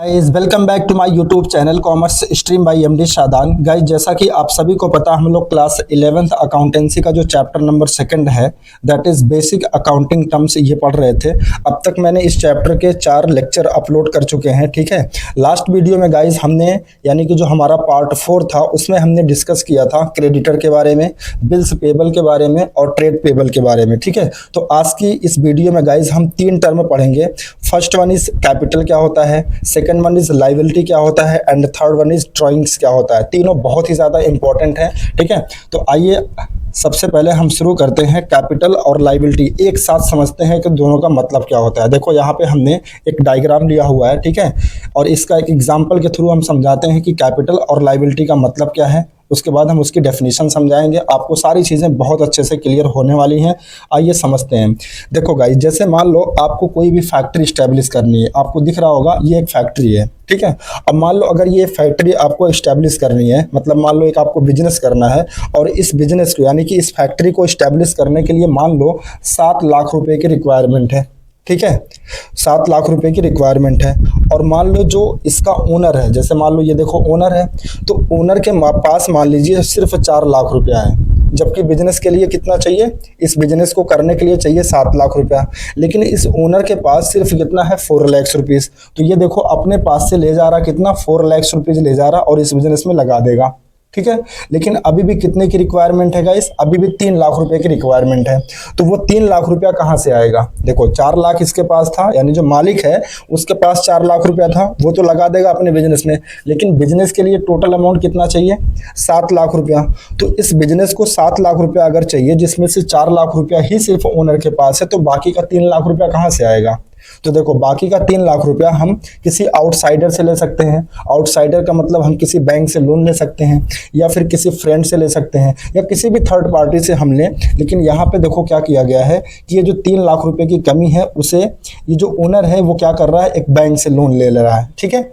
Guys welcome back to my YouTube channel commerce stream by MD Shadan. Guys जैसा कि आप सभी को पता, हम लोग क्लास 11th अकाउंटेंसी का जो चैप्टर नंबर 2 है that is basic accounting terms ये पढ़ रहे थे। अब तक मैंने इस चैप्टर के 4 लेक्चर अपलोड कर चुके हैं, ठीक है। लास्ट वीडियो में गाइस हमने यानी कि जो हमारा पार्ट 4 था उसमें हमने डिस्कस किया था क्रेडिटर के बारे में, बिल्स पेबल के बारे में और ट्रेड पेबल के बारे में, ठीक है। तो आज की इस वीडियो में गाइस हम 3 टर्म पढ़ेंगे। फर्स्ट वन इज कैपिटल क्या होता है, सेकंड वन इज लायबिलिटी क्या होता है and third one is drawings क्या होता है। तीनों बहुत ही ज़्यादा इंपॉर्टेंट है, ठीक है। तो आइए सबसे पहले हम शुरू करते हैं कैपिटल और लायबिलिटी, एक साथ समझते हैं कि दोनों का मतलब क्या होता है। देखो यहाँ पे हमने एक डायग्राम लिया हुआ है, ठीक है, और इसका एक एग्जाम्पल के थ्रू हम समझाते हैं कि कैपिटल और लायबिलिटी का मतलब क्या है। उसके बाद हम उसकी डेफिनेशन समझाएंगे, आपको सारी चीज़ें बहुत अच्छे से क्लियर होने वाली हैं। आइए समझते हैं। देखो गाइस, जैसे मान लो आपको कोई भी फैक्ट्री इस्टेब्लिश करनी है, आपको दिख रहा होगा ये एक फैक्ट्री है, ठीक है। अब मान लो अगर ये फैक्ट्री आपको इस्टेब्लिश करनी है, मतलब मान लो एक आपको बिजनेस करना है और इस बिजनेस को यानी कि इस फैक्ट्री को इस्टेब्लिश करने के लिए मान लो 7 लाख रुपए की रिक्वायरमेंट है, ठीक है। 7 लाख रुपए की रिक्वायरमेंट है और मान लो जो इसका ओनर है, जैसे मान लो ये देखो ओनर है, तो ओनर के पास मान लीजिए सिर्फ 4 लाख रुपया है, जबकि बिजनेस के लिए कितना चाहिए, इस बिजनेस को करने के लिए चाहिए 7 लाख रुपया। लेकिन इस ओनर के पास सिर्फ कितना है, 4 लाख रुपीज़। तो ये देखो अपने पास से ले जा रहा कितना, 4 लाख रुपीज़ ले जा रहा और इस बिजनेस में लगा देगा, ठीक है। लेकिन अभी भी कितने की रिक्वायरमेंट है गाइस, अभी भी 3 लाख रुपए की रिक्वायरमेंट है। तो वो 3 लाख रुपया कहाँ से आएगा, देखो 4 लाख इसके पास था, यानी जो मालिक है उसके पास 4 लाख रुपया था, वो तो लगा देगा अपने बिजनेस में। लेकिन बिजनेस के लिए टोटल अमाउंट कितना चाहिए, 7 लाख रुपया। तो इस बिजनेस को 7 लाख रुपया अगर चाहिए, जिसमें से 4 लाख रुपया ही सिर्फ ओनर के पास है, तो बाकी का 3 लाख रुपया कहाँ से आएगा। तो देखो बाकी का 3 लाख रुपया हम किसी आउटसाइडर से ले सकते हैं। आउटसाइडर का मतलब हम किसी बैंक से लोन ले सकते हैं या फिर किसी फ्रेंड से ले सकते हैं या किसी भी थर्ड पार्टी से हम लें। लेकिन यहाँ पे देखो क्या किया गया है कि ये जो 3 लाख रुपए की कमी है उसे ये जो ओनर है वो क्या कर रहा है, एक बैंक से लोन ले रहा है, ठीक है।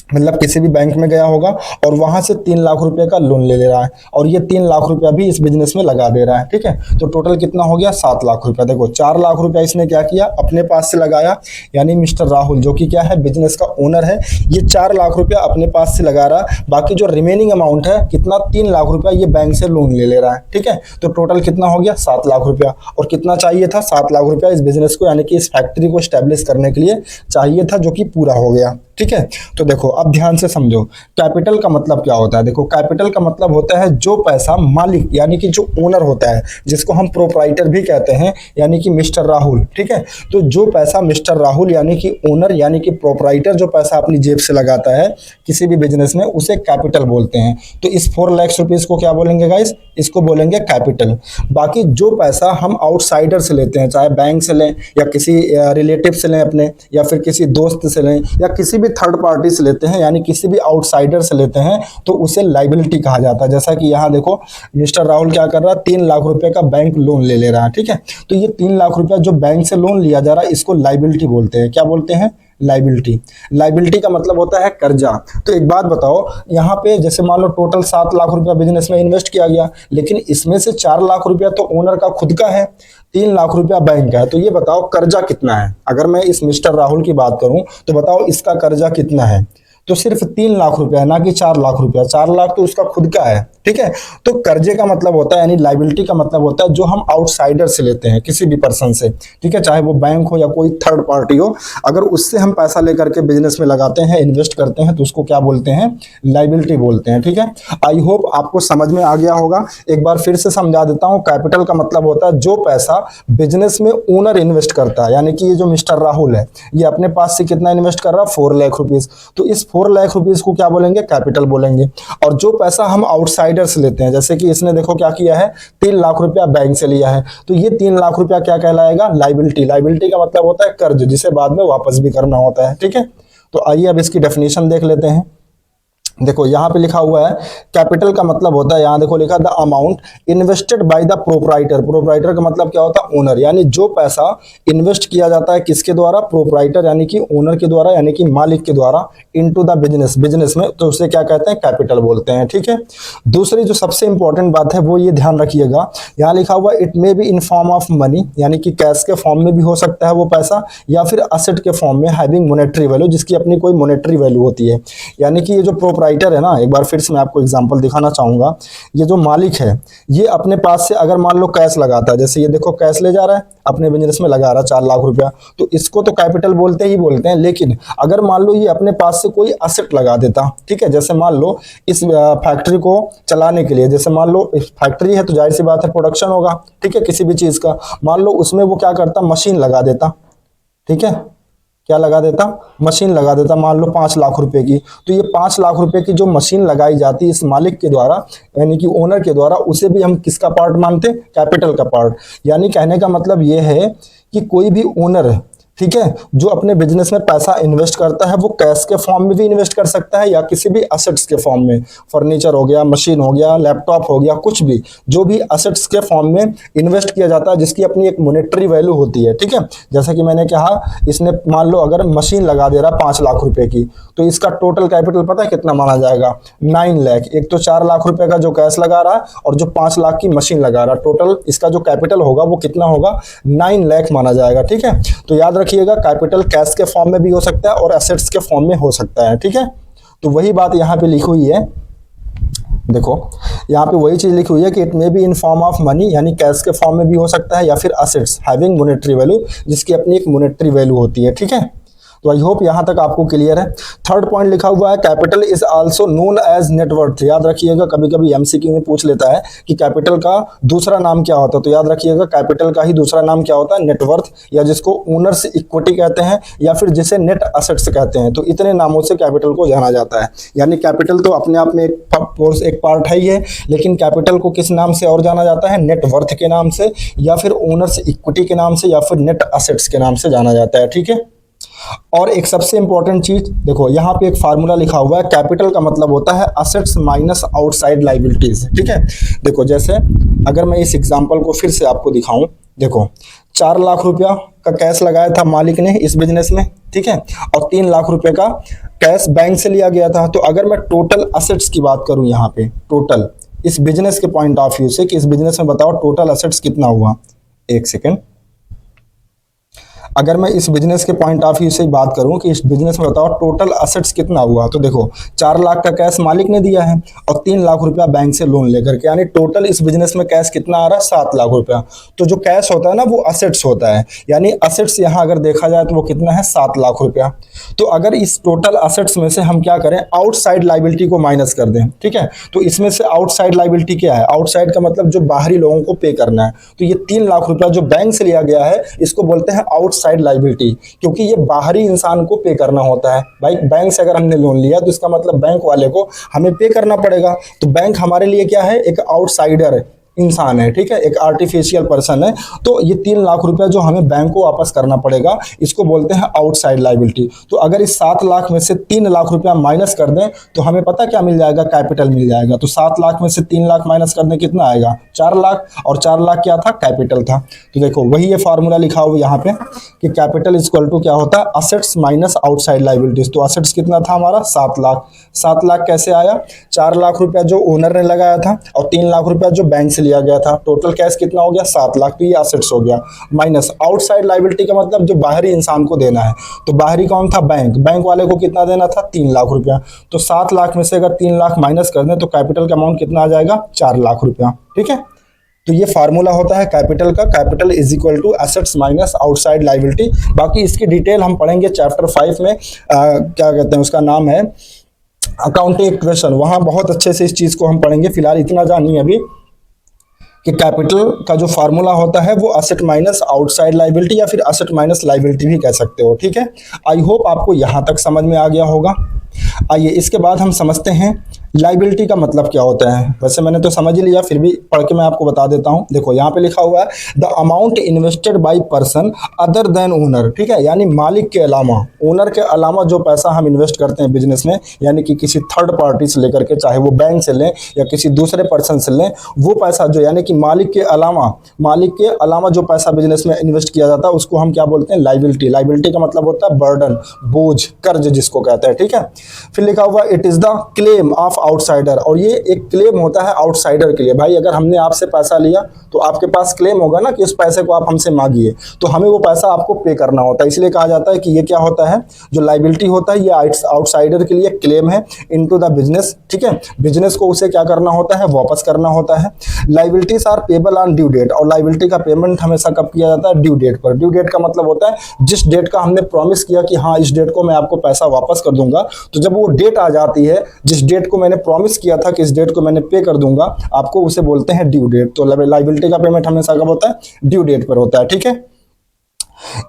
मतलब किसी भी बैंक में गया होगा और वहां से 3 लाख रुपए का लोन ले रहा है और ये 3 लाख रुपया भी इस बिजनेस में लगा दे रहा है, ठीक है। तो टोटल कितना हो गया, 7 लाख रुपया। देखो 4 लाख रुपया इसने क्या किया, अपने पास से लगाया, यानी मिस्टर राहुल जो कि क्या है, बिजनेस का ओनर है, ये 4 लाख रुपया अपने पास से लगा रहा। बाकी जो रिमेनिंग अमाउंट है कितना, 3 लाख रुपया ये बैंक से लोन ले रहा है, ठीक है। तो टोटल कितना हो गया, 7 लाख रुपया। और कितना चाहिए था, 7 लाख रुपया इस बिजनेस को यानी कि इस फैक्ट्री को स्टैब्लिश करने के लिए चाहिए था, जो कि पूरा हो गया, ठीक है। तो देखो अब ध्यान से समझो कैपिटल का मतलब क्या होता है। देखो कैपिटल का मतलब होता है जो पैसा मालिक यानी कि जो ओनर होता है, जिसको हम प्रोप्राइटर भी कहते हैं, यानी कि मिस्टर राहुल, ठीक है। तो जो पैसा मिस्टर राहुल यानी कि ओनर यानी कि प्रोप्राइटर जो पैसा अपनी जेब से लगाता है किसी भी बिजनेस में, उसे कैपिटल बोलते हैं। तो इस 4 लाख रुपीज को क्या बोलेंगे गाइस, इसको बोलेंगे कैपिटल। बाकी जो पैसा हम आउटसाइडर से लेते हैं, चाहे बैंक से लें या किसी रिलेटिव से लें अपने, या फिर किसी दोस्त से लें या किसी भी थर्ड पार्टी से लेते हैं, यानी किसी भी आउटसाइडर से लेते हैं, तो उसे लायबिलिटी कहा जाता है। जैसा कि यहाँ देखो मिस्टर राहुल क्या कर रहा है, 3 लाख रुपए का बैंक लोन ले रहा है, ठीक है। तो ये 3 लाख रुपया जो बैंक से लोन लिया जा रहा है इसको लायबिलिटी बोलते हैं। क्या बोलते हैं, लायबिलिटी। लायबिलिटी का मतलब होता है कर्जा। तो एक बात बताओ, यहाँ पे जैसे मान लो टोटल 7 लाख रुपया बिजनेस में इन्वेस्ट किया गया, लेकिन इसमें से 4 लाख रुपया तो ओनर का खुद का है, 3 लाख रुपया बैंक का है। तो ये बताओ कर्जा कितना है। अगर मैं इस मिस्टर राहुल की बात करूं तो बताओ इसका कर्जा कितना है, तो सिर्फ 3 लाख रुपया, ना कि 4 लाख रुपया। 4 लाख तो उसका खुद का है, ठीक है। तो कर्जे का मतलब होता है यानी लायबिलिटी का मतलब होता है जो हम आउटसाइडर से लेते हैं, किसी भी पर्सन से, ठीक है, चाहे वो बैंक हो या कोई थर्ड पार्टी हो। अगर उससे हम पैसा लेकर के बिजनेस में लगाते हैं, इन्वेस्ट करते हैं, तो उसको क्या बोलते हैं, लायबिलिटी बोलते हैं, ठीक है। आई होप आपको समझ में आ गया होगा। एक बार फिर से समझा देता हूं। कैपिटल का मतलब होता है जो पैसा बिजनेस में ओनर इन्वेस्ट करता है, यानी कि ये जो मिस्टर राहुल है ये अपने पास से कितना इन्वेस्ट कर रहा है, 4 लाख रुपीज। तो इस 4 लाख रुपीज को क्या बोलेंगे, कैपिटल बोलेंगे। और जो पैसा हम आउटसाइडर से लेते हैं, जैसे कि इसने देखो क्या किया है, 3 लाख रुपया बैंक से लिया है, तो ये 3 लाख रुपया क्या कहलाएगा, लायबिलिटी। लायबिलिटी का मतलब होता है कर्ज, जिसे बाद में वापस भी करना होता है, ठीक है। तो आइए अब इसकी डेफिनेशन देख लेते हैं। देखो यहाँ पे लिखा हुआ है कैपिटल का मतलब होता है, यहाँ देखो लिखा the amount invested by the proprietor. Proprietor का मतलब क्या होता है? ओनर, यानी जो पैसा इन्वेस्ट किया जाता है किसके द्वारा? प्रोप्राइटर यानी कि ओनर के द्वारा, यानी कि मालिक के द्वारा, इनटू द बिजनेस, बिजनेस में, तो उसे क्या कहते हैं? कैपिटल बोलते हैं। ठीक है, दूसरी जो सबसे इंपॉर्टेंट बात है वो ये ध्यान रखिएगा, यहाँ लिखा हुआ it may be in form of money, यानी कि कैश के फॉर्म में भी हो सकता है वो पैसा, या फिर असेट के फॉर्म में हैविंग मोनेटरी वैल्यू, जिसकी अपनी कोई मोनेटरी वैल्यू होती है। यानी कि ये जो प्रोप्राइटर है ना, एक बार फिर से मैं आपको एग्जांपल दिखाना चाहूंगा, ये जो मालिक है ये अपने पास से अगर मान लो कैश लगाता है, जैसे ये देखो कैश ले जा रहा है अपने बिजनेस में लगा रहा है 4 लाख रुपया, तो इसको तो कैपिटल बोलते ही बोलते हैं। लेकिन अगर मान लो ये अपने पास से कोई असेट लगा देता, ठीक है, जैसे मान लो इस फैक्ट्री को चलाने के लिए, जैसे मान लो फैक्ट्री है तो जाहिर सी बात है प्रोडक्शन होगा, ठीक है, किसी भी चीज का, मान लो उसमें वो क्या करता? मशीन लगा देता। ठीक है, क्या लगा देता? मशीन लगा देता, मान लो 5 लाख रुपए की। तो ये 5 लाख रुपए की जो मशीन लगाई जाती इस मालिक के द्वारा, यानी कि ओनर के द्वारा, उसे भी हम किसका पार्ट मानते? कैपिटल का पार्ट। यानी कहने का मतलब ये है कि कोई भी ओनर, ठीक है, जो अपने बिजनेस में पैसा इन्वेस्ट करता है वो कैश के फॉर्म में भी इन्वेस्ट कर सकता है या किसी भी असेट्स के फॉर्म में, फर्नीचर हो गया, मशीन हो गया, लैपटॉप हो गया, कुछ भी जो भी असेट्स के फॉर्म में इन्वेस्ट किया जाता है जिसकी अपनी एक मोनेटरी वैल्यू होती है। ठीक है, जैसा कि मैंने कहा, इसने मान लो अगर मशीन लगा दे रहा 5 लाख रुपए की, तो इसका टोटल कैपिटल पता है कितना माना जाएगा? 9 लाख। एक तो 4 लाख रुपए का जो कैश लगा रहा है और जो 5 लाख की मशीन लगा रहा है, टोटल इसका जो कैपिटल होगा वो कितना होगा? 9 लाख माना जाएगा। ठीक है, तो याद रखिएगा कैपिटल कैश के फॉर्म में भी हो सकता है और एसेट्स के फॉर्म में हो सकता है। ठीक है, तो वही बात यहाँ पे लिखी हुई है, देखो यहाँ पे वही चीज लिखी हुई है कि it may be in form of money, यानी कैश के फॉर्म में भी हो सकता है, या फिर असेट्स हैविंग मोनेटरी वैल्यू, जिसकी अपनी एक मोनेटरी वैल्यू होती है। ठीक है, तो आई होप यहां तक आपको क्लियर है। थर्ड पॉइंट लिखा हुआ है capital is also known as net worth. याद रखिएगा, कभी कभी एमसीक्यू में पूछ लेता है कि कैपिटल का दूसरा नाम क्या होता है, तो याद रखिएगा कैपिटल का ही दूसरा नाम क्या होता है? नेटवर्थ, या जिसको ओनर्स इक्विटी कहते हैं, या फिर जिसे नेट असेट्स कहते हैं। तो इतने नामों से कैपिटल को जाना जाता है। यानी कैपिटल तो अपने आप में एक पार्ट है ही है, लेकिन कैपिटल को किस नाम से और जाना जाता है? नेटवर्थ के नाम से, या फिर ओनर्स इक्विटी के नाम से, या फिर नेट असेट्स के नाम से जाना जाता है। ठीक है, और एक सबसे इंपॉर्टेंट चीज देखो, यहां पे एक फार्मूला लिखा हुआ है, कैपिटल का मतलब होता है असेट्स माइनस आउटसाइड लायबिलिटीज। ठीक है, देखो जैसे अगर मैं इस एग्जांपल को फिर से आपको दिखाऊं, देखो 4 लाख रुपया का कैश लगाया था मालिक ने इस बिजनेस में, ठीक है, और 3 लाख रुपए का कैश बैंक से लिया गया था। तो अगर मैं टोटल असेट्स की बात करूं, यहाँ पे टोटल इस बिजनेस के पॉइंट ऑफ व्यू से कि इस बिजनेस में बताओ टोटल असेट्स कितना हुआ, एक सेकेंड, अगर मैं इस बिजनेस के पॉइंट ऑफ व्यू से बात करूं कि इस बिजनेस में बताओ टोटल असेट्स कितना हुआ, तो देखो 4 लाख का कैश मालिक ने दिया है और 3 लाख रुपया बैंक से लोन लेकर के, यानी टोटल इस बिजनेस में कैश कितना आ रहा है? 7 लाख रुपया। तो जो कैश होता है ना वो असेट्स होता है, यानी असेट्स यहाँ अगर देखा जाए तो वो कितना है? 7 लाख रुपया। तो अगर इस टोटल असेट्स में से हम क्या करें? आउटसाइड लायबिलिटी को माइनस कर दें। ठीक है, तो इसमें से आउटसाइड लायबिलिटी क्या है? आउटसाइड का मतलब जो बाहरी लोगों को पे करना है। तो ये 3 लाख रुपया जो बैंक से लिया गया है इसको बोलते हैं आउटसाइड लायबिलिटी, क्योंकि ये बाहरी इंसान को पे करना होता है। भाई बैंक से अगर हमने लोन लिया तो इसका मतलब बैंक वाले को हमें पे करना पड़ेगा। तो बैंक हमारे लिए क्या है? एक आउटसाइडर इंसान है। ठीक है, एक आर्टिफिशियल पर्सन है। तो ये 3 लाख रुपया जो हमें बैंक को वापस करना पड़ेगा इसको बोलते हैं आउटसाइड लायबिलिटी। तो अगर इस 7 लाख में से 3 लाख रुपया माइनस कर दें तो हमें पता क्या मिल जाएगा? कैपिटल मिल जाएगा। तो 7 लाख में से 3 लाख माइनस कर दें कितना आएगा? 4 लाख, और 4 लाख क्या था? कैपिटल था। तो देखो वही ये फार्मूला लिखा हुआ यहाँ पे कि कैपिटल इज इक्वल टू क्या होता है? Assets minus outside liabilities. तो असेट्स कितना था हमारा? 7 लाख। 7 लाख कैसे आया? 4 लाख रुपया जो ओनर ने लगाया था और 3 लाख रुपया जो बैंक से लिया गया था, टोटल कैश कितना हो गया? 7 लाख। तो ये असेट्स हो गया, माइनस आउटसाइड लायबिलिटी का मतलब जो बाहरी इंसान को देना है। तो बाहरी कौन था? बैंक। बैंक वाले को कितना देना था? 3 लाख रुपया। तो 7 लाख में से अगर 3 लाख माइनस कर दें तो कैपिटल का अमाउंट कितना आ जाएगा? 4 लाख रुपया। ठीक है, तो ये फार्मूला होता है कैपिटल का, capital is equal to assets minus outside liability. बाकी इसकी डिटेल हम पढ़ेंगे चैप्टर 5 में, क्या कहते हैं उसका नाम है अकाउंटिंग इक्वेशन, वहां बहुत अच्छे से इस चीज को हम पढ़ेंगे। फिलहाल इतना जानिए अभी कि कैपिटल का जो फार्मूला होता है वो असेट माइनस आउटसाइड लायबिलिटी या फिर असेट माइनस लायबिलिटी भी कह सकते हो। ठीक है, आई होप आपको यहां तक समझ में आ गया होगा। आइए इसके बाद हम समझते हैं लाइबिलिटी का मतलब क्या होता है, वैसे मैंने तो समझ ही लिया, फिर भी पढ़ के मैं आपको बता देता हूं। देखो यहाँ पे लिखा हुआ है the amount invested by person other than owner, ठीक है, यानी मालिक के अलावा, ओनर के अलावा जो पैसा हम इन्वेस्ट करते हैं बिजनेस में, यानी कि किसी थर्ड पार्टी से लेकर के, चाहे वो बैंक से लें या किसी दूसरे पर्सन से लें, वो पैसा जो यानी कि मालिक के अलावा जो पैसा बिजनेस में इन्वेस्ट किया जाता है उसको हम क्या बोलते हैं, लाइबिलिटी। लाइबिलिटी का मतलब होता है बर्डन, बोझ, कर्ज जिसको कहते हैं, ठीक है। फिर लिखा हुआ it is the claim of outsider, और ये एक क्लेम होता है आउटसाइडर के लिए। भाई अगर हमने आपसे पैसा लिया तो आपके पास क्लेम होगा ना कि उस पैसे को आप हमसे मांगिए, तो हमें वो पैसा आपको पे करना होता है। इसलिए कहा जाता है कि ये क्या होता है, जो लाइबिलिटी होता है ये आउटसाइडर के लिए क्लेम है इनटू द बिजनेस, ठीक है। बिजनेस को उसे क्या करना होता है, वापस करना होता है। Liabilities are payable on due date, और लाइबिलिटी का पेमेंट हमेशा कब किया जाता है, ड्यू डेट पर। ड्यू डेट का मतलब होता है जिस डेट का हमने प्रॉमिस किया कि हाँ इस डेट को मैं आपको पैसा वापस कर दूंगा, तो जब वो डेट आ जाती है, जिस डेट को मैंने प्रॉमिस किया था कि इस डेट को मैंने पे कर दूंगा आपको, उसे बोलते हैं ड्यू डेट। तो लाइबिलिटी का पेमेंट हमेशा कब होता है, ड्यू डेट पर होता है, ठीक है।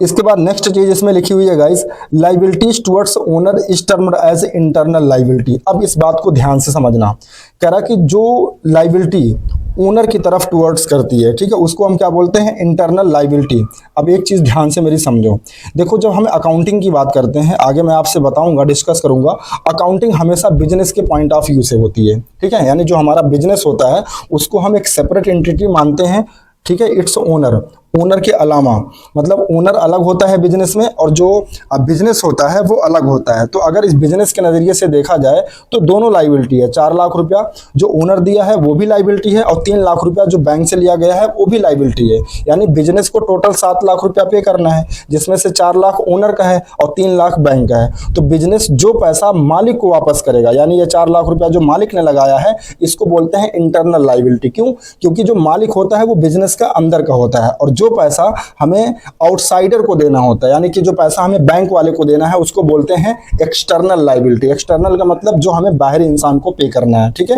इसके बाद नेक्स्ट चीज इसमें लिखी हुई है guys, liabilities towards owner is termed as internal liability. अब इस बात को ध्यान से समझना, कह रहा कि जो लाइबिलिटी ओनर की तरफ टुवर्ड्स करती है, ठीक है, उसको हम क्या बोलते हैं, इंटरनल लाइबिलिटी। अब एक चीज ध्यान से मेरी समझो, देखो जब हम अकाउंटिंग की बात करते हैं, आगे मैं आपसे बताऊंगा, डिस्कस करूंगा, अकाउंटिंग हमेशा बिजनेस के पॉइंट ऑफ व्यू से होती है, ठीक है। यानी जो हमारा बिजनेस होता है उसको हम एक सेपरेट एंटिटी मानते हैं, ठीक है, इट्स ओनर के अलावा, मतलब ओनर अलग होता है बिजनेस में और जो बिजनेस होता है वो अलग होता है। तो अगर इस बिजनेस के नज़रिए से देखा जाए तो दोनों लाइबिलिटी है। 4 लाख रुपया जो ओनर दिया है वो भी लाइबिलिटी है, और 3 लाख रुपया जो बैंक से लिया गया है वो भी लाइबिलिटी है। यानी बिजनेस को टोटल 7 लाख रुपया पे करना है, जिसमें से 4 लाख ओनर का है और 3 लाख बैंक का है। तो बिजनेस जो पैसा मालिक को वापस करेगा, यानी ये 4 लाख रुपया जो मालिक ने लगाया है, इसको बोलते हैं इंटरनल लाइबिलिटी। क्यों? क्योंकि जो मालिक होता है वो बिजनेस का अंदर का होता है, और जो पैसा हमें आउटसाइडर को देना होता है, यानी कि जो पैसा हमें बैंक वाले को देना है, उसको बोलते हैं एक्सटर्नल लाइबिलिटी। एक्सटर्नल का मतलब जो हमें बाहरी इंसान को पे करना है, ठीक है।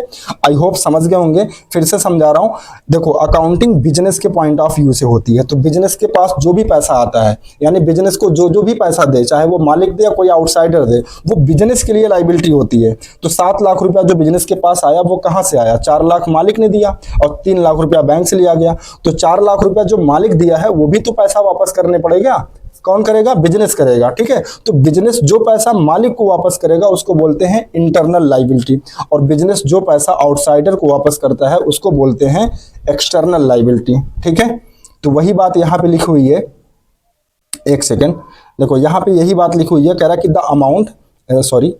आई होप समझ गए होंगे, फिर से समझा रहा हूं। देखो अकाउंटिंग बिजनेस के पॉइंट ऑफ व्यू से होती है, तो बिजनेस के पास जो भी पैसा आता है, यानी बिजनेस को जो भी पैसा दे, चाहे वो मालिक दे या कोई आउटसाइडर दे, वो बिजनेस के लिए लाइबिलिटी होती है। तो 7 लाख रुपया जो बिजनेस के पास आया वो कहां से आया, 4 लाख मालिक ने दिया और 3 लाख रुपया बैंक से लिया गया। तो 4 लाख रुपया जो मालिक दिया है वो भी तो पैसा वापस करने पड़ेगा। कौन करेगा? बिजनेस करेगा, ठीक है। तो बिजनेस जो पैसा मालिक को वापस करेगा उसको बोलते हैं इंटरनल लाइबिलिटी, और बिजनेस जो पैसा आउटसाइडर को वापस करता है उसको बोलते हैं एक्सटर्नल लाइबिलिटी, ठीक है। तो वही बात यहां पे लिखी हुई है, एक सेकेंड, देखो यहां पे यही बात लिखी हुई है, कह रहा कि द अमाउंट, सॉरी,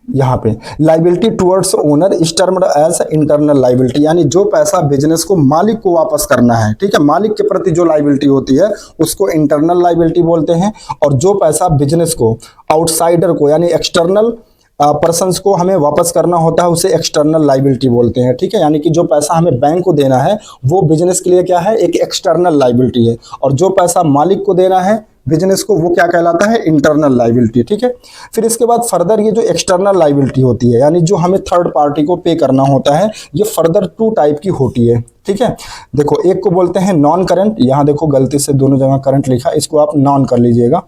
यहाँ पे liability towards owner is termed as internal liability, यानी जो पैसा बिजनेस को मालिक को वापस करना है, ठीक है, मालिक के प्रति जो लाइबिलिटी होती है उसको इंटरनल लाइबिलिटी बोलते हैं। और जो पैसा बिजनेस को आउटसाइडर को, यानी एक्सटर्नल पर्सन्स को हमें वापस करना होता है उसे एक्सटर्नल लाइबिलिटी बोलते हैं, ठीक है। यानी कि जो पैसा हमें बैंक को देना है वो बिजनेस के लिए क्या है, एक एक्सटर्नल लाइबिलिटी है, और जो पैसा मालिक को देना है बिजनेस को वो क्या कहलाता है, इंटरनल लाइबिलिटी, ठीक है। फिर इसके बाद फर्दर ये जो एक्सटर्नल लाइबिलिटी होती है, यानी जो हमें थर्ड पार्टी को पे करना होता है, ये फर्दर 2 टाइप की होती है, ठीक है। देखो एक को बोलते हैं नॉन करंट, यहाँ देखो गलती से दोनों जगह करंट लिखा, इसको आप नॉन कर लीजिएगा,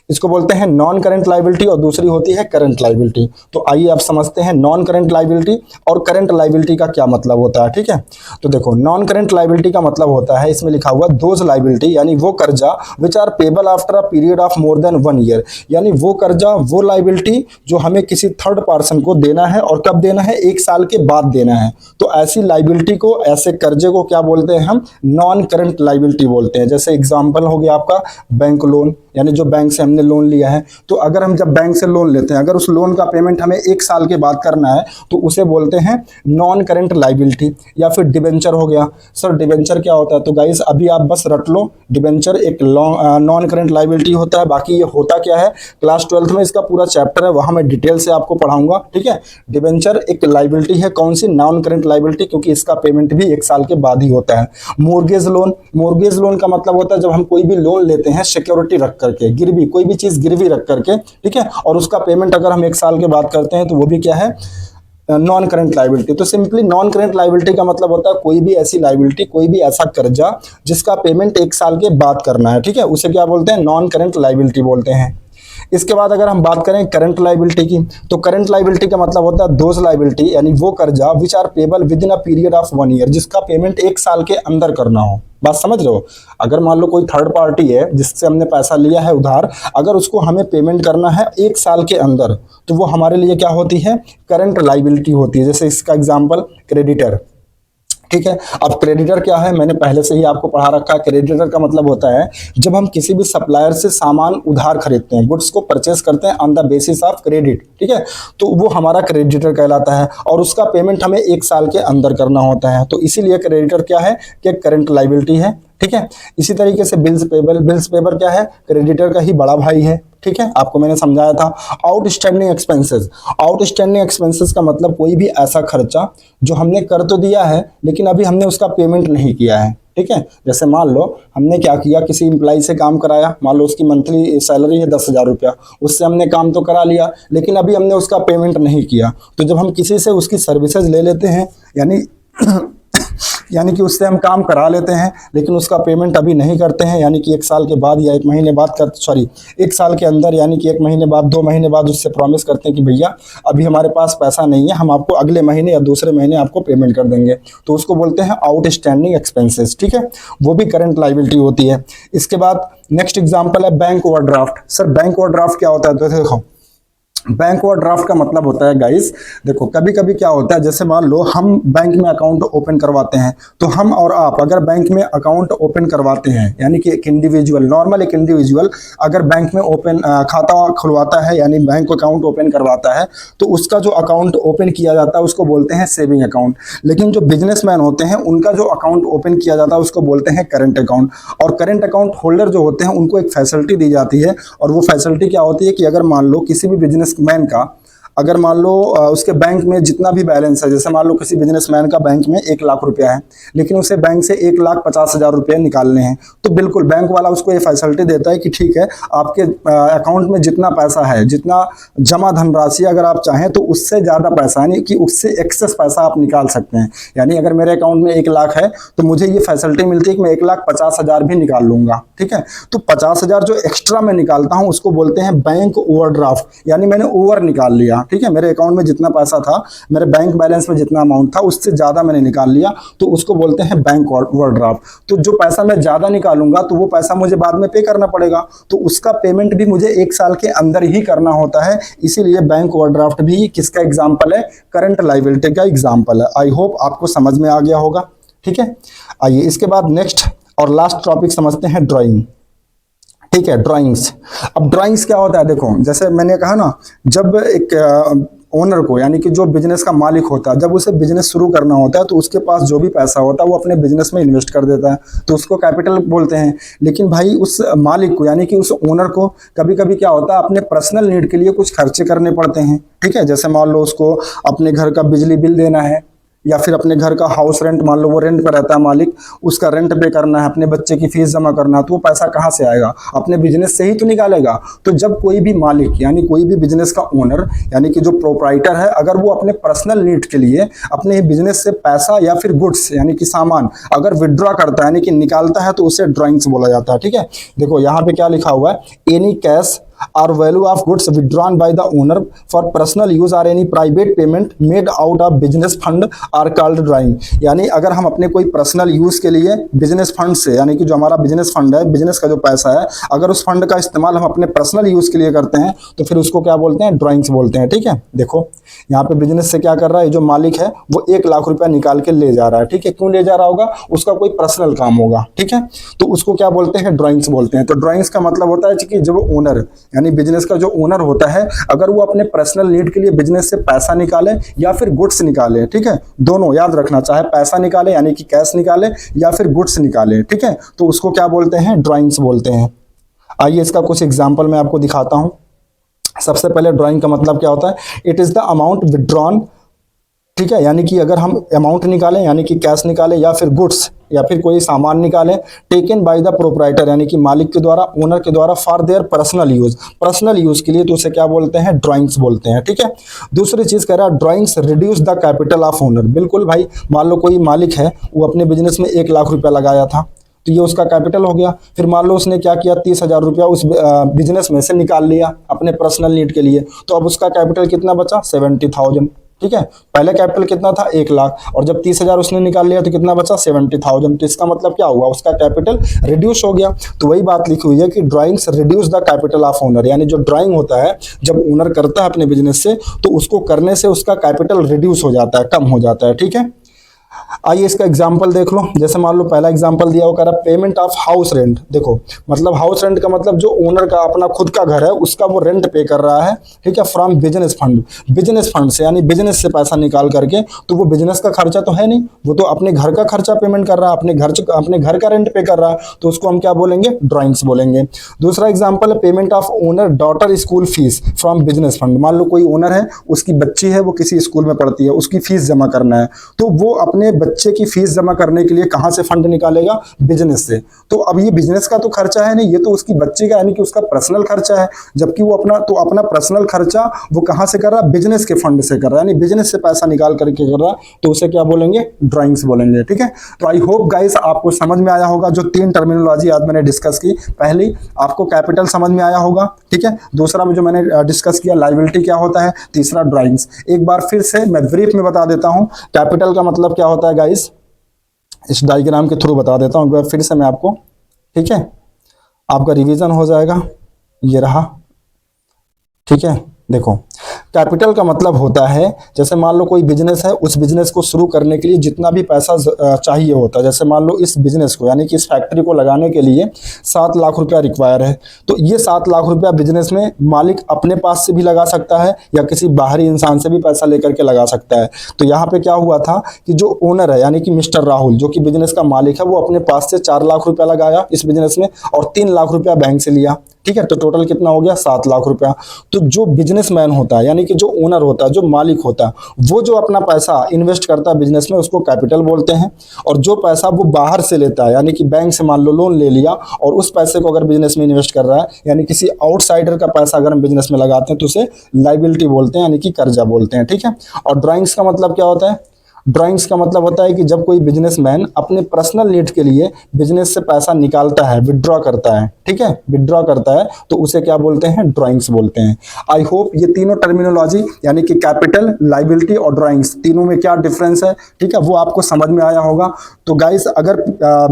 इसको बोलते हैं नॉन करंट लाइबिलिटी, और दूसरी होती है करंट लाइबिलिटी। तो आइए आप समझते हैं नॉन करंट लाइबिलिटी और करंट लाइबिलिटी का क्या मतलब होता है, ठीक है। तो देखो नॉन करंट लाइबिलिटी का मतलब होता है, इसमें लिखा हुआ दोज लाइबिलिटी, यानी वो कर्जा which are payable after a period of more than 1 year, यानी वो कर्जा, वो लाइबिलिटी जो हमें किसी थर्ड पर्सन को देना है, और कब देना है, 1 साल के बाद देना है। तो ऐसी लाइबिलिटी को, ऐसे कर्जे को क्या बोलते हैं हम, नॉन करंट लाइबिलिटी बोलते हैं। जैसे एग्जाम्पल हो गया आपका बैंक लोन, यानी जो बैंक से हमने लोन लिया है, तो अगर हम जब बैंक से लोन लेते हैं, अगर उस लोन का पेमेंट हमें 1 साल के बाद करना है तो उसे बोलते हैं नॉन करंट लाइबिलिटी। या फिर डिबेंचर हो गया, सर डिबेंचर क्या होता है, तो गाइस अभी आप बस रट लो, डिबेंचर एक नॉन करंट लाइबिलिटी होता है। बाकी ये होता क्या है, क्लास 12th में इसका पूरा चैप्टर है, वहां मैं डिटेल से आपको पढ़ाऊंगा, ठीक है। डिबेंचर एक लाइबिलिटी है, कौन सी, नॉन करंट लाइबिलिटी, क्योंकि इसका पेमेंट भी 1 साल के बाद ही होता है। मोर्गेज लोन, मोर्गेज लोन का मतलब होता है जब हम कोई भी लोन लेते हैं सिक्योरिटी रख करके, गिरवी, कोई भी चीज गिरवी रख करके, ठीक है, और उसका पेमेंट अगर हम 1 साल के बाद करते हैं तो वो भी क्या है, नॉन करंट लाइबिलिटी। तो सिंपली नॉन करंट लाइबिलिटी का मतलब होता है कोई भी ऐसी लाइबिलिटी, कोई भी ऐसा कर्जा जिसका पेमेंट 1 साल के बाद करना है, ठीक है, उसे क्या बोलते हैं, नॉन करंट लाइबिलिटी बोलते हैं। इसके बाद अगर हम बात करें करंट लायबिलिटी की, तो करंट लायबिलिटी का मतलब होता है दोज लायबिलिटी, यानी वो कर्जा which are payable within a period of 1 year, जिसका पेमेंट 1 साल के अंदर करना हो। बात समझ रहे हो? अगर मान लो कोई थर्ड पार्टी है जिससे हमने पैसा लिया है उधार, अगर उसको हमें पेमेंट करना है 1 साल के अंदर, तो वो हमारे लिए क्या होती है? करंट लायबिलिटी होती है। जैसे इसका एग्जांपल क्रेडिटर, ठीक है। अब क्रेडिटर क्या है, मैंने पहले से ही आपको पढ़ा रखा है। क्रेडिटर का मतलब होता है जब हम किसी भी सप्लायर से सामान उधार खरीदते हैं, गुड्स को परचेस करते हैं on the basis of credit, ठीक है, तो वो हमारा क्रेडिटर कहलाता है और उसका पेमेंट हमें 1 साल के अंदर करना होता है। तो इसीलिए क्रेडिटर क्या है कि करंट लायबिलिटी है, ठीक है। इसी तरीके से बिल्स पेबल, बिल्स पेबल क्या है? क्रेडिटर का ही बड़ा भाई है, ठीक है, आपको मैंने समझाया था। आउटस्टैंडिंग एक्सपेंसेस, आउटस्टैंडिंग एक्सपेंसेस का मतलब कोई भी ऐसा खर्चा जो हमने कर तो दिया है लेकिन अभी हमने उसका पेमेंट नहीं किया है, ठीक है। जैसे मान लो हमने क्या किया, किसी एम्प्लॉय से काम कराया, मान लो उसकी मंथली सैलरी है 10,000 रुपया, उससे हमने काम तो करा लिया लेकिन अभी हमने उसका पेमेंट नहीं किया। तो जब हम किसी से उसकी सर्विसेज ले लेते हैं, यानी कि उससे हम काम करा लेते हैं लेकिन उसका पेमेंट अभी नहीं करते हैं, यानी कि 1 साल के बाद या 1 महीने बाद कर 1 साल के अंदर, यानी कि 1 महीने बाद 2 महीने बाद उससे प्रॉमिस करते हैं कि भैया अभी हमारे पास पैसा नहीं है, हम आपको अगले महीने या दूसरे महीने आपको पेमेंट कर देंगे, तो उसको बोलते हैं आउटस्टैंडिंग एक्सपेंसेस, ठीक है, वो भी करंट लायबिलिटी होती है। इसके बाद नेक्स्ट एग्जाम्पल है bank overdraft. Sir bank overdraft क्या होता है? तो देखो बैंक ओवरड्राफ्ट का मतलब होता है गाइस, देखो कभी कभी क्या होता है, जैसे मान लो हम बैंक में अकाउंट ओपन करवाते हैं, तो हम और आप अगर बैंक में अकाउंट ओपन करवाते हैं, यानी कि एक इंडिविजुअल, नॉर्मल एक इंडिविजुअल अगर बैंक में ओपन खाता खुलवाता है, यानी बैंक अकाउंट ओपन करवाता है, तो उसका जो अकाउंट ओपन किया जाता है उसको बोलते हैं सेविंग अकाउंट। लेकिन जो बिजनेसमैन होते हैं उनका जो अकाउंट ओपन किया जाता है उसको बोलते हैं करंट अकाउंट। और करंट अकाउंट होल्डर जो होते हैं उनको एक फैसिलिटी दी जाती है, और वो फैसिलिटी क्या होती है कि अगर मान लो किसी भी बिजनेसमैन का, अगर मान लो उसके बैंक में जितना भी बैलेंस है, जैसे मान लो किसी बिजनेसमैन का बैंक में 1 लाख रुपया है लेकिन उसे बैंक से 1,50,000 रुपये निकालने हैं, तो बिल्कुल बैंक वाला उसको ये फैसिलिटी देता है कि ठीक है, आपके अकाउंट में जितना पैसा है, जितना जमा धनराशि अगर आप चाहें तो उससे ज़्यादा पैसा, यानी कि उससे एक्सेस पैसा आप निकाल सकते हैं। यानी अगर मेरे अकाउंट में 1 लाख है तो मुझे ये फैसिलिटी मिलती है कि मैं 1,50,000 भी निकाल लूंगा, ठीक है। तो 50,000 जो एक्स्ट्रा मैं निकालता हूँ उसको बोलते हैं बैंक ओवरड्राफ्ट, यानी मैंने ओवर निकाल लिया, ठीक है, मेरे अकाउंट में जितना पैसा था, मेरे बैंक बैलेंस में जितना अमाउंट था उससे ज्यादा मैंने निकाल लिया, तो उसको बोलते हैं बैंक ओवरड्राफ्ट। तो जो पैसा मैं ज्यादा निकालूंगा तो वो पैसा मुझे बाद में पे करना पड़ेगा, तो उसका पेमेंट भी मुझे 1 साल के अंदर ही करना होता है। इसीलिए बैंक ओवरड्राफ्ट भी किसका एग्जाम्पल है? करंट लायबिलिटी का एग्जाम्पल है। आई होप आपको समझ में आ गया होगा, ठीक है। आइए इसके बाद नेक्स्ट और लास्ट टॉपिक समझते हैं, ड्राइंग, ठीक है, ड्राइंग्स। अब ड्राइंग्स क्या होता है? देखो जैसे मैंने कहा ना, जब एक ओनर को, यानी कि जो बिजनेस का मालिक होता है, जब उसे बिजनेस शुरू करना होता है तो उसके पास जो भी पैसा होता है वो अपने बिजनेस में इन्वेस्ट कर देता है, तो उसको कैपिटल बोलते हैं। लेकिन भाई उस मालिक को, यानी कि उस ओनर को कभी कभी क्या होता है, अपने पर्सनल नीड के लिए कुछ खर्चे करने पड़ते हैं, ठीक है। जैसे मान लो उसको अपने घर का बिजली बिल देना है, या फिर अपने घर का हाउस रेंट, मान लो वो रेंट पर रहता है मालिक, उसका रेंट पे करना है, अपने बच्चे की फीस जमा करना है, तो वो पैसा कहाँ से आएगा? अपने बिजनेस से ही तो निकालेगा। तो जब कोई भी मालिक, यानी कोई भी बिजनेस का ओनर, यानी कि जो प्रोप्राइटर है, अगर वो अपने पर्सनल नीड के लिए अपने बिजनेस से पैसा या फिर गुड्स, यानी कि सामान अगर विड्रॉ करता है, यानी कि निकालता है, तो उसे ड्राइंग्स बोला जाता है, ठीक है। देखो यहाँ पे क्या लिखा हुआ है, any cash or value of goods withdrawn by the owner for personal use or any private payment made out of business fund are called drawing। यानी अगर हम अपने कोई पर्सनल यूज के लिए बिजनेस फंड से, यानी कि जो हमारा बिजनेस फंड है, बिजनेस का जो पैसा है, अगर उस फंड का इस्तेमाल हम अपने पर्सनल यूज के लिए करते हैं तो फिर उसको क्या बोलते हैं? ड्राइंग्स बोलते हैं, ठीक है। देखो यहाँ पे बिजनेस से क्या कर रहा है, जो मालिक है वो 1 लाख रुपया निकाल के ले जा रहा है, ठीक है। क्यों ले जा रहा होगा? उसका कोई पर्सनल काम होगा, ठीक है, तो उसको क्या बोलते हैं? ड्राइंग्स बोलते हैं। तो ड्राइंग्स का मतलब होता है कि जब ओनर, यानी बिजनेस का जो ओनर होता है, अगर वो अपने पर्सनल नीड के लिए बिजनेस से पैसा निकाले या फिर गुड्स निकाले, ठीक है, दोनों याद रखना, चाहे पैसा निकाले यानी कि कैश निकाले या फिर गुड्स निकाले, ठीक है, तो उसको क्या बोलते हैं? ड्राइंग्स बोलते हैं। आइए इसका कुछ एग्जांपल मैं आपको दिखाता हूं। सबसे पहले ड्राइंग का मतलब क्या होता है? It is the amount withdrawn, ठीक है, यानी कि अगर हम अमाउंट निकालें, यानी कि कैश निकालें या फिर गुड्स या फिर कोई सामान निकालें, टेकन बाय द प्रोप्राइटर, यानी कि मालिक के द्वारा, ओनर के द्वारा, फॉर देयर पर्सनल यूज के लिए, तो उसे क्या बोलते हैं? ड्राइंग्स बोलते हैं, ठीक है। दूसरी चीज कह रहा है, drawings reduce the capital of owner. बिल्कुल भाई, मान लो कोई मालिक है, वो अपने बिजनेस में 1 लाख रुपया लगाया था, तो ये उसका कैपिटल हो गया। फिर मान लो उसने क्या किया, 30,000 रुपया उस बिजनेस में से निकाल लिया अपने पर्सनल नीड के लिए, तो अब उसका कैपिटल कितना बचा, 70,000। ठीक है, पहले कैपिटल कितना था, 1 लाख, और जब 30,000 उसने निकाल लिया तो कितना बचा, 70,000। तो इसका मतलब क्या हुआ, उसका कैपिटल रिड्यूस हो गया। तो वही बात लिखी हुई है कि drawings reduce the capital of owner, यानी जो ड्राइंग होता है जब ओनर करता है अपने बिजनेस से, तो उसको करने से उसका कैपिटल रिड्यूस हो जाता है, कम हो जाता है। ठीक है, आइए इसका एग्जाम्पल देख लो। जैसे मान लो पहला एग्जाम्पल दिया, वो कह रहा पेमेंट ऑफ हाउस रेंट। देखो मतलब हाउस रेंट का मतलब जो ओनर का अपना खुद का घर है उसका वो रेंट पे कर रहा है, ठीक है, from business fund, business fund से, यानी बिजनेस से पैसा निकाल करके। तो वो बिजनेस का खर्चा तो है नहीं, वो तो अपने घर का खर्चा पेमेंट कर रहा है, अपने घर का रेंट पे कर रहा है, तो उसको हम क्या बोलेंगे, ड्राइंग्स बोलेंगे। दूसरा एग्जाम्पल है payment of owner daughter school fees from business fund. मान लो कोई ओनर है, उसकी बच्ची है, वो किसी स्कूल में पढ़ती है, उसकी फीस जमा करना है, तो वो अपने बच्चे की फीस जमा करने के लिए कहां से फंड निकालेगा, बिजनेस से। तो अब ये बिजनेस का तो खर्चा है नहीं, ये तो उसकी बच्चे का यानी कि उसका पर्सनल खर्चा है, जबकि वो अपना पर्सनल खर्चा वो कहां से कर रहा है, बिजनेस के फंड से कर रहा है, यानी बिजनेस से पैसा निकाल करके कर रहा है, तो उसे क्या बोलेंगे, ड्राइंग्स बोलेंगे। ठीक है, तो आई होप गाइस आपको समझ में आया होगा जो 3 टर्मिनोलॉजी आज मैंने डिस्कस की। पहली आपको कैपिटल समझ में आया होगा, ठीक है, दूसरा में जो मैंने डिस्कस किया लायबिलिटी क्या होता है, तीसरा ड्राइंग्स। एक बार फिर से मैं ब्रीफ में बता देता हूं, कैपिटल का मतलब क्या होता है गाइस, इस डायग्राम के थ्रू बता देता हूं एक बार फिर से मैं आपको, ठीक है, आपका रिवीजन हो जाएगा। ये रहा, ठीक है। देखो कैपिटल का मतलब होता है, जैसे मान लो कोई बिजनेस है, उस बिजनेस को शुरू करने के लिए जितना भी पैसा चाहिए होता है, जैसे मान लो इस बिजनेस को यानी कि इस फैक्ट्री को लगाने के लिए 7 लाख रुपया रिक्वायर है, तो ये 7 लाख रुपया बिजनेस में मालिक अपने पास से भी लगा सकता है या किसी बाहरी इंसान से भी पैसा लेकर के लगा सकता है। तो यहाँ पे क्या हुआ था कि जो ओनर है यानी कि मिस्टर राहुल जो कि बिजनेस का मालिक है, वो अपने पास से 4 लाख रुपया लगाया इस बिजनेस में और 3 लाख रुपया बैंक से लिया। ठीक है, तो टोटल कितना हो गया, 7 लाख रुपया। तो जो बिजनेसमैन होता है यानी कि जो ओनर होता है, जो मालिक होता है, वो जो अपना पैसा इन्वेस्ट करता है बिजनेस में उसको कैपिटल बोलते हैं। और जो पैसा वो बाहर से लेता है यानी कि बैंक से मान लो लोन ले लिया और उस पैसे को अगर बिजनेस में इन्वेस्ट कर रहा है यानी किसी आउटसाइडर का पैसा अगर हम बिजनेस में लगाते हैं तो उसे लायबिलिटी बोलते हैं यानी कि कर्जा बोलते हैं। ठीक है, और ड्राइंग्स का मतलब क्या होता है, ड्राइंग्स का मतलब होता है कि जब कोई बिजनेसमैन अपने पर्सनल नीड के लिए बिजनेस से पैसा निकालता है, विड्रॉ करता है, ठीक है, विड्रॉ करता है, तो उसे क्या बोलते हैं, ड्राइंग्स बोलते हैं। आई होप ये तीनों टर्मिनोलॉजी यानी कि कैपिटल, लायबिलिटी और ड्राइंग्स, तीनों में क्या डिफरेंस है, ठीक है, वो आपको समझ में आया होगा। तो गाइस अगर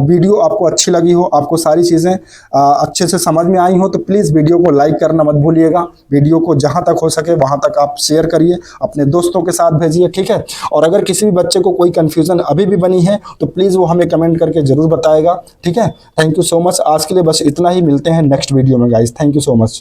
वीडियो आपको अच्छी लगी हो, आपको सारी चीज़ें अच्छे से समझ में आई हो, तो प्लीज़ वीडियो को लाइक करना मत भूलिएगा। वीडियो को जहाँ तक हो सके वहाँ तक आप शेयर करिए, अपने दोस्तों के साथ भेजिए। ठीक है, और अगर किसी भी बच्चे को कोई कंफ्यूजन अभी भी बनी है तो प्लीज वो हमें कमेंट करके जरूर बताएगा। ठीक है, थैंक यू सो मच। आज के लिए बस इतना ही, मिलते हैं नेक्स्ट वीडियो में guys. Thank you so much.